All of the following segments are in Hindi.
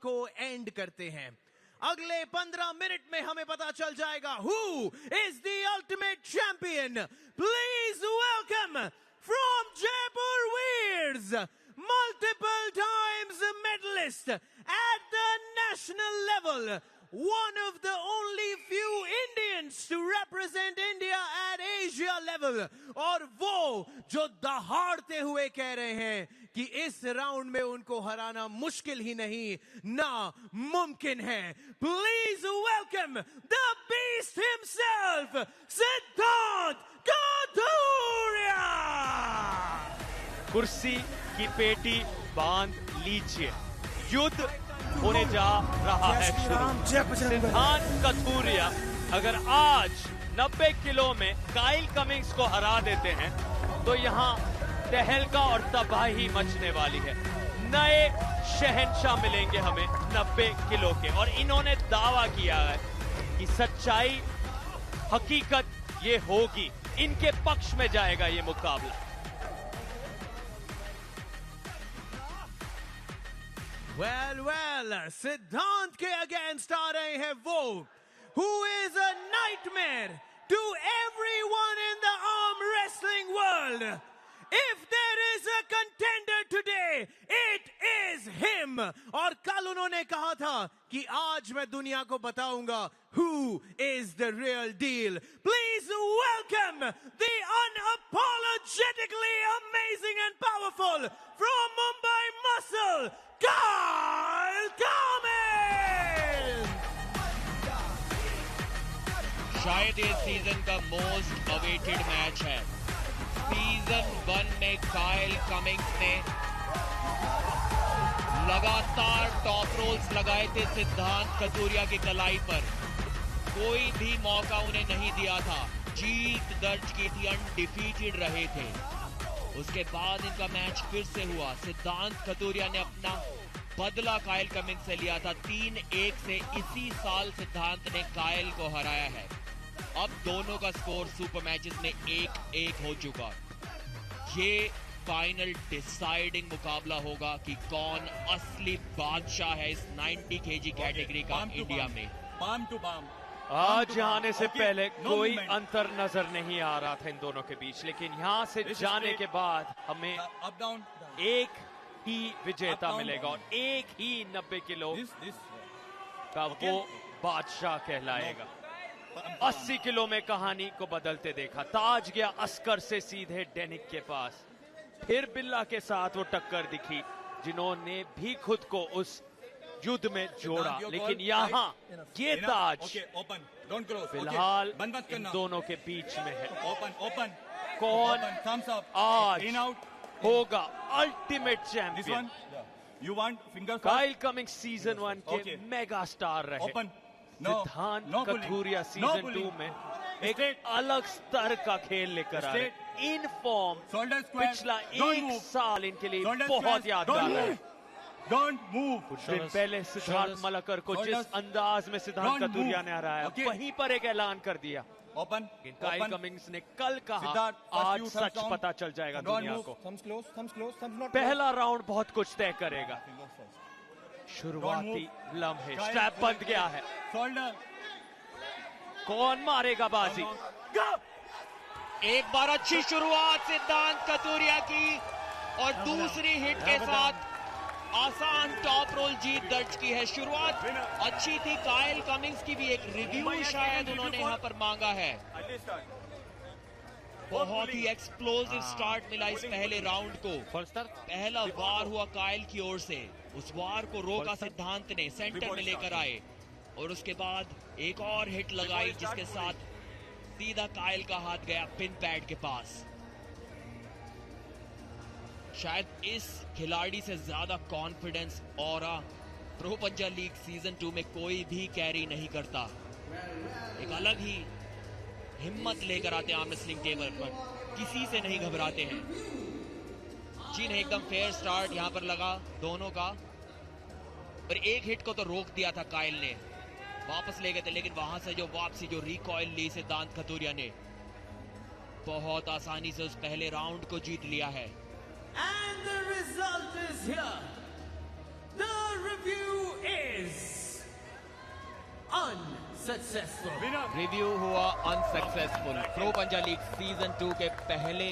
को एंड करते हैं। अगले 15 मिनट में हमें पता चल जाएगा who is the ultimate champion. Please welcome from Jaipur Veers, multiple times medalist at the national level, one of the only few Indians to represent India at Asia level, और वो जो दहाड़ते हुए कह रहे हैं कि इस राउंड में उनको हराना मुश्किल ही नहीं ना मुमकिन है। Please welcome the beast himself, सिद्धांत कथुरिया। कुर्सी की पेटी बांध लीजिए, युद्ध होने जा रहा है शुरू। सिद्धांत कथुरिया अगर आज 90 किलो में काइल कमिंग्स को हरा देते हैं तो यहाँ तहलका और तबाही मचने वाली है। नए शहंशाह मिलेंगे हमें 90 किलो के, और इन्होंने दावा किया है कि सच्चाई हकीकत ये होगी, इनके पक्ष में जाएगा ये मुकाबला। well, सिद्धांत के अगेंस्ट आ रहे हैं वो who is a nightmare to everyone in the arm wrestling world. If there is a contender today, it is him. और कल उन्होंने कहा था कि आज मैं दुनिया को बताऊंगा who is the real deal. Please welcome the unapologetically amazing and powerful from Mumbai Muscle, Kyle Cummins! शायद ये सीजन का मोस्ट अवेटेड मैच है। सीजन 1 में काइल कमिंग्स ने लगातार टॉप रोल्स लगाए थे सिद्धांत कथुरिया की कलाई पर, कोई भी मौका उन्हें नहीं दिया था, जीत दर्ज की थी, अनडिफीटेड रहे थे। उसके बाद इनका मैच फिर से हुआ, सिद्धांत कथुरिया ने अपना बदला काइल कमिंग्स से लिया था। 3-1 से इसी साल सिद्धांत ने काइल को हराया है। अब दोनों का स्कोर सुपर मैचेस में 1-1 हो चुका। ये फाइनल डिसाइडिंग मुकाबला होगा कि कौन असली बादशाह है इस 90 kg कैटेगरी का इंडिया में। Palm to palm. आज आने से पहले कोई अंतर नजर नहीं आ रहा था इन दोनों के बीच, लेकिन यहाँ से जाने के बाद हमें एक ही विजेता मिलेगा और एक ही 90 किलो का वो बादशाह कहलाएगा। 80 किलो में कहानी को बदलते देखा। ताज गया अस्कर से सीधे डेनिक के पास, फिर बिल्ला के साथ वो टक्कर दिखी जिन्होंने भी खुद को उस युद्ध में जोड़ा, लेकिन यहाँ ये ताज फिलहाल इन दोनों के बीच में है। कौन आज होगा ultimate champion? Kyle Cummings season 1 के मेगा स्टार रहे, सिद्धांत कथुरिया सीजन 2 में एक अलग स्तर का खेल लेकर आए। इन फॉर्म पिछला 1 साल इनके लिए बहुत यादगार है। कुछ दिन पहले सिद्धार्थ मलकर को जिस अंदाज में सिद्धांत कथुरिया ने हराया, वहीं पर एक ऐलान कर दिया। काइल कमिंग्स ने कल कहा आज सच पता चल जाएगा दुनिया को। पहला राउंड बहुत कुछ तय करेगा। शुरुआती लम्हे, स्ट्रैप बंद गया है, कौन मारेगा बाजी? एक बार अच्छी शुरुआत सिद्धांत कथुरिया की और दूसरी हिट के साथ आसान टॉप रोल जीत दर्ज की है। शुरुआत अच्छी थी काइल कमिंग्स की भी, एक रिव्यू शायद उन्होंने यहां पर मांगा है। बहुत ही एक्सप्लोसिव स्टार्ट मिला इस पहले राउंड को। पहला वार हुआ काइल की ओर से, उस वार को रोका सिद्धांत ने, सेंटर में लेकर आए और उसके बाद एक और हिट लगाई जिसके साथ सीधा काइल का हाथ गया पिन पैड के पास। शायद इस खिलाड़ी से ज्यादा कॉन्फिडेंस ऑरा प्रो पंजा लीग सीजन 2 में कोई भी कैरी नहीं करता। एक अलग ही हिम्मत लेकर आते हैं आर्म रेसलिंग टेबल पर, किसी से नहीं घबराते हैं। जी नहीं, एकदम फेयर स्टार्ट यहां पर लगा दोनों का, पर एक हिट को तो रोक दिया था काइल ने, वापस ले गए थे, लेकिन वहां से जो वापसी, जो रिकॉइल ली सिद्धांत कथुरिया ने, बहुत आसानी से उस पहले राउंड को जीत लिया है। And the result is here. The review is unsuccessful. Review हुआ अनसक्सेसफुल। प्रो पंजा लीग सीजन 2 के पहले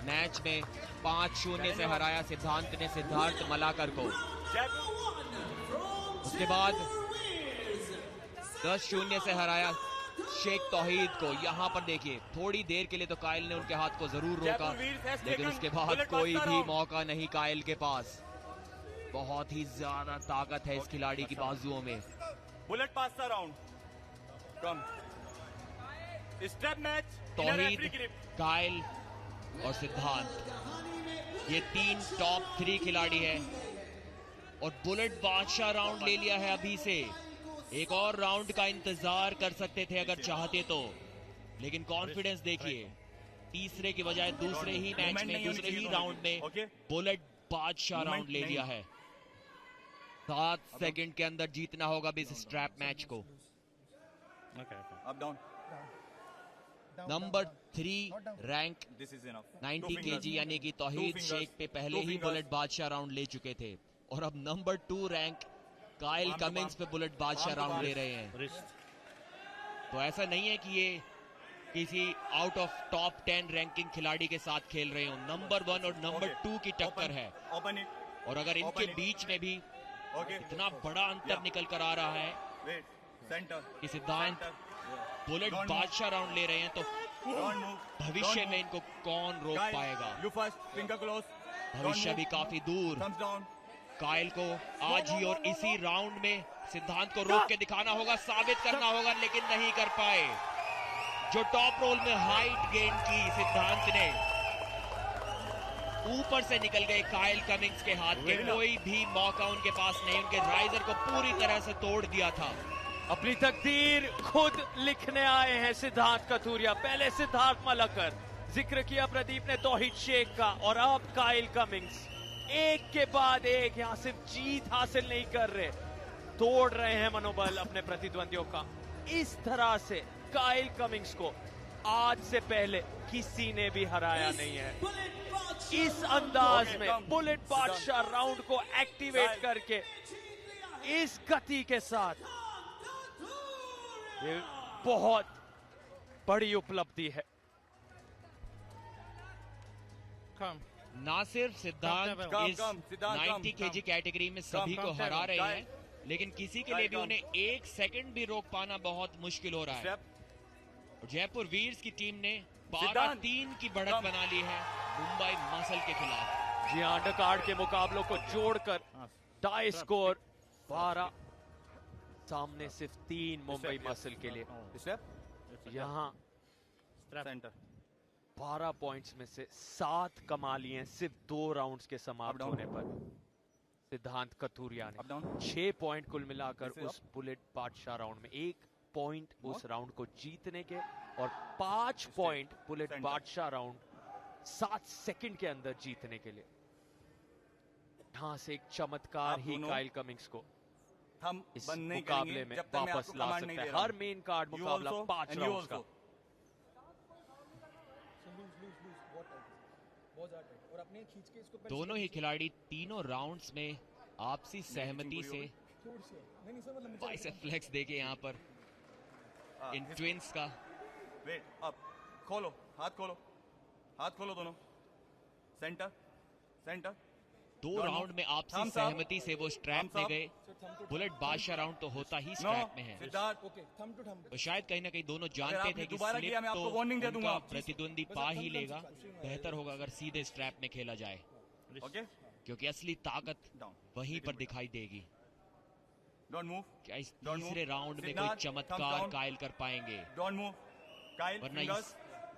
मैच में 5-0 से हराया सिद्धांत ने सिद्धार्थ मलाकर को। उसके बाद 10-0 से हराया शेख तौहीद को। यहाँ पर देखिए थोड़ी देर के लिए तो कायल ने उनके हाथ को जरूर रोका, लेकिन उसके बाद कोई भी मौका नहीं कायल के पास। बहुत ही ज्यादा ताकत है इस खिलाड़ी की बाजुओं में। बुलेट पास राउंड कम स्टेप मैच। तौहीद, कायल और सिद्धांत, ये 3 टॉप 3 खिलाड़ी हैं और बुलेट बादशाह राउंड ले लिया है अभी से। एक और राउंड का इंतजार कर सकते थे अगर चाहते तो, लेकिन कॉन्फिडेंस देखिए। तीसरे की बजाय दूसरे ही मैच में, दूसरे ही राउंड में बुलेट बादशाह राउंड ले लिया है। 7 सेकंड के अंदर जीतना होगा भी इस स्ट्रैप मैच को। Up down. Number 3 rank 90 KG यानी कि तौहीद शेख पे पहले ही बुलेट बादशाह राउंड ले चुके थे, और अब नंबर 2 रैंक कायल कमिंग्स पे बुलेट बादशाह राउंड ले रहे हैं। तो ऐसा नहीं है कि ये किसी आउट ऑफ टॉप 10 रैंकिंग खिलाड़ी के साथ खेल रहे हो। नंबर 1 और नंबर 2 की टक्कर है, और अगर इनके बीच में भी इतना बड़ा अंतर निकल कर आ रहा है कि सिद्धांत बुलेट बादशाह राउंड ले रहे हैं, तो भविष्य में इनको कौन रोक पाएगा? भविष्य भी काफी दूर। कायल को आज ही और इसी राउंड में सिद्धांत को रोक के दिखाना होगा, साबित करना होगा, लेकिन नहीं कर पाए। जो टॉप रोल में हाइट गेन की सिद्धांत ने, ऊपर से निकल गए कायल कमिंग्स के हाथ के। कोई भी मौका उनके पास नहीं, उनके राइजर को पूरी तरह से तोड़ दिया था। अपनी तकदीर खुद लिखने आए हैं सिद्धांत कथूरिया। पहले सिद्धार्थ मलाकर, जिक्र किया प्रदीप ने तौहीद शेख का, और अब कायल कमिंग्स। एक के बाद एक यहां सिर्फ जीत हासिल नहीं कर रहे, तोड़ रहे हैं मनोबल अपने प्रतिद्वंदियों का। इस तरह से कायल कमिंग्स को आज से पहले किसी ने भी हराया नहीं है। इस अंदाज में बुलेट बादशाह राउंड को एक्टिवेट करके इस गति के साथ, ये बहुत बड़ी उपलब्धि है। ना सिर्फ सिद्धांत इस 90 केजी कैटेगरी में सभी को हरा रहे हैं, लेकिन किसी के लिए भी उन्हें 1 सेकंड भी रोक पाना बहुत मुश्किल हो रहा है। जयपुर वीर्स की टीम ने 12-3 की बढ़त बना ली है मुंबई मसल के खिलाफ। जी हाँ, अंडरकार्ड के मुकाबलों को जोड़कर टाई स्कोर 12, सामने सिर्फ 3 मुंबई मसल के लिए। यहाँ 12 पॉइंट्स में से 7 कमा लिए हैं सिर्फ 2 राउंड्स के समाप्त होने पर सिद्धांत कथूरिया ने। 6 पॉइंट कुल मिलाकर उस बुलेट बादशाह राउंड में, 1 पॉइंट उस राउंड को जीतने के, और 5 पॉइंट बुलेट बादशाह राउंड 7 सेकंड के अंदर जीतने के लिए। यहां से एक चमत्कार ही कायल कमिंग्स को इस मुकाबले में वापस ला सकता है। हर मेन कार्ड मुकाबला 5 राउंड्स का। दोनों ही खिलाड़ी तीनों राउंड्स में आपसी सहमति से बाइसेप फ्लेक्स देके यहाँ पर इन ट्विंस का। वेट अप, खोलो हाथ, खोलो दोनों। सेंटर 2 राउंड में आपसी सहमति से वो स्ट्रैप में गए। बुलेट बादशाह राउंड तो होता ही स्ट्रैप में है, तो शायद कहीं ना कहीं दोनों जानते थे कि स्लिप तो उनका प्रतिद्वंदी पा ही लेगा। बेहतर होगा अगर सीधे स्ट्रैप में खेला जाए, क्योंकि असली ताकत वहीं पर दिखाई देगी। क्या इस तीसरे राउंड में कोई चमत्कार कायल कर पाएंगे? वरना इस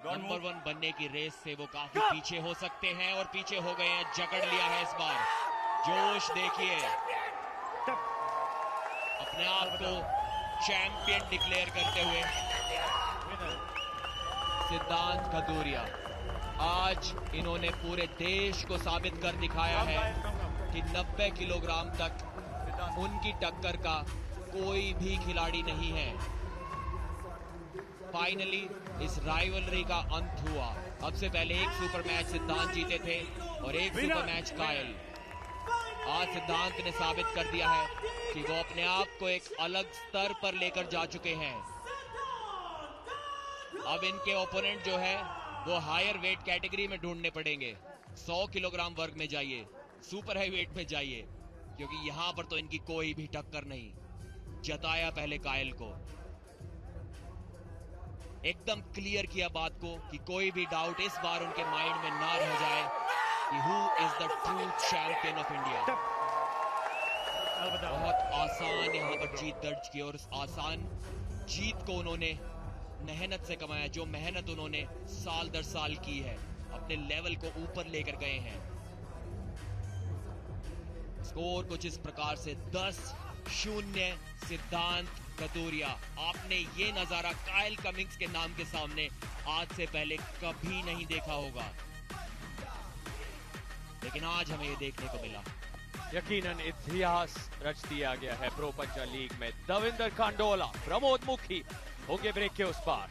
नंबर 1 बनने की रेस से वो काफी पीछे हो सकते हैं, और पीछे हो गए हैं। जकड़ लिया है इस बार। जोश देखिए, अपने आप को चैंपियन डिक्लेयर करते हुए सिद्धांत कथूरिया। आज इन्होंने पूरे देश को साबित कर दिखाया है कि 90 किलोग्राम तक उनकी टक्कर का कोई भी खिलाड़ी नहीं है। फाइनली इस राइवलरी का अंत हुआ। अब से पहले एक सुपर मैच सिद्धांत जीते थे और एक सुपर मैच कायल। आज सिद्धांत ने साबित कर दिया है कि वो अपने आप को एक अलग स्तर पर लेकर जा चुके हैं। अब इनके ओपोनेंट जो है वो हायर वेट कैटेगरी में ढूंढने पड़ेंगे। 100 किलोग्राम वर्ग में जाइए, सुपर हाई वेट में जाइए, क्योंकि यहां पर तो इनकी कोई भी टक्कर नहीं। जताया पहले कायल को, एकदम क्लियर किया बात को कि कोई भी डाउट इस बार उनके माइंड में ना रह जाए कि who is the true champion of India. बहुत आसान यहां पर जीत दर्ज की और उस आसान जीत को उन्होंने मेहनत से कमाया। जो मेहनत उन्होंने साल दर साल की है, अपने लेवल को ऊपर लेकर गए हैं। स्कोर कुछ इस प्रकार से 10-0 सिद्धांत कतूरिया। आपने ये नजारा कायल कमिंग्स के नाम के सामने आज से पहले कभी नहीं देखा होगा, लेकिन आज हमें ये देखने को मिला। यकीनन इतिहास रच दिया गया है प्रो पंचा लीग में। दविंदर कांडोला, प्रमोद मुखी होंगे ब्रेक के उस पार।